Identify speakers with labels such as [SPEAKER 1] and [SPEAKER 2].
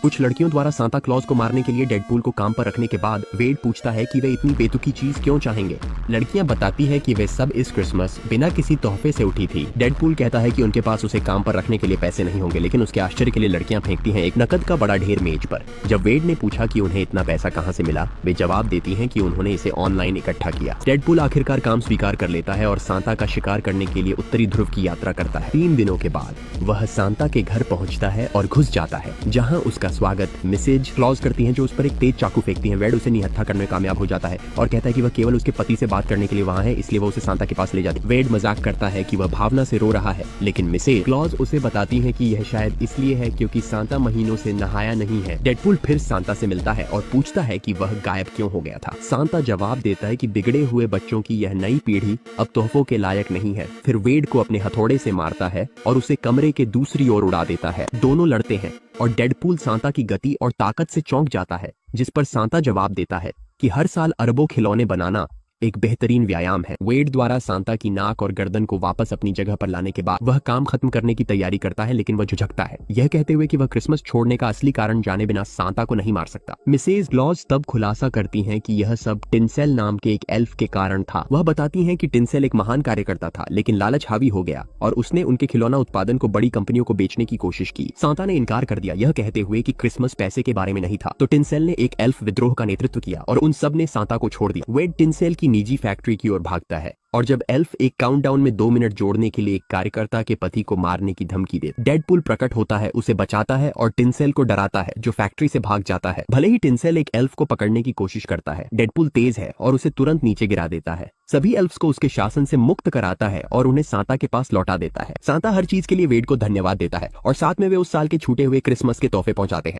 [SPEAKER 1] कुछ लड़कियों द्वारा सांता क्लॉज को मारने के लिए डेडपूल को काम पर रखने के बाद वेड पूछता है कि वे इतनी बेतुकी चीज क्यों चाहेंगे। लड़कियां बताती है कि वे सब इस क्रिसमस बिना किसी तोहफे से उठी थी। डेडपूल कहता है कि उनके पास उसे काम पर रखने के लिए पैसे नहीं होंगे, लेकिन उसके आश्चर्य के लिए लड़कियां फेंकती हैं एक नकद का बड़ा ढेर मेज पर। जब वेड ने पूछा कि उन्हें इतना पैसा कहां से मिला, वे जवाब देती हैं कि उन्होंने इसे ऑनलाइन इकट्ठा किया। डेडपूल आखिरकार काम स्वीकार कर लेता है और सांता का शिकार करने के लिए उत्तरी ध्रुव की यात्रा करता है। 3 दिनों के बाद वह सांता के घर पहुंचता है और घुस जाता है, जहां उसका स्वागत मिसेज क्लॉज करती हैं, जो उस पर एक तेज चाकू फेंकती हैं। वेड उसे निहत्था करने में कामयाब हो जाता है और कहता है कि वह केवल उसके पति से बात करने के लिए वहां है, इसलिए वह उसे सांता के पास ले जाती है। वेड मजाक करता है कि वह भावना से रो रहा है, लेकिन मिसेज क्लॉज उसे बताती है कि यह शायद इसलिए है क्योंकि सांता महीनों से नहाया नहीं है। डेडपूल फिर सांता से मिलता है और पूछता है कि वह गायब क्यों हो गया था। सांता जवाब देता है कि बिगड़े हुए बच्चों की यह नई पीढ़ी अब तोहफों के लायक नहीं है। फिर वेड को अपने हथौड़े से मारता है और उसे कमरे के दूसरी ओर उड़ा देता है। दोनों लड़ते हैं और डेडपूल सांता की गति और ताकत से चौंक जाता है, जिस पर सांता जवाब देता है कि हर साल अरबों खिलौने बनाना एक बेहतरीन व्यायाम है। वेड द्वारा सांता की नाक और गर्दन को वापस अपनी जगह पर लाने के बाद वह काम खत्म करने की तैयारी करता है, लेकिन वह झुझकता है, यह कहते हुए कि वह क्रिसमस छोड़ने का असली कारण जाने बिना सांता को नहीं मार सकता। मिसेज क्लॉज तब खुलासा करती हैं कि यह सब टिनसेल नाम के एक एल्फ के कारण था। वह बताती हैं कि टिनसेल एक महान कार्यकर्ता था, लेकिन लालच हावी हो गया और उसने उनके खिलौना उत्पादन को बड़ी कंपनियों को बेचने की कोशिश की। सांता ने इनकार कर दिया, यह कहते हुए कि क्रिसमस पैसे के बारे में नहीं था। तो टिनसेल ने एक एल्फ विद्रोह का नेतृत्व किया और उन सब ने सांता को छोड़ दिया। वेड टिनसेल की निजी फैक्ट्री की ओर भागता है और जब एल्फ एक काउंटडाउन में 2 मिनट जोड़ने के लिए एक कार्यकर्ता के पति को मारने की धमकी दे, डेडपूल प्रकट होता है, उसे बचाता है और टिनसेल को डराता है, जो फैक्ट्री से भाग जाता है। भले ही टिनसेल एक एल्फ को पकड़ने की कोशिश करता है, डेडपूल तेज है और उसे तुरंत नीचे गिरा देता है। सभी एल्फ्स को उसके शासन से मुक्त कराता है और उन्हें सांता के पास लौटा देता है। सांता हर चीज के लिए वेड को धन्यवाद देता है और साथ में वे उस साल के छूटे हुए क्रिसमस के तोहफे पहुंचाते हैं।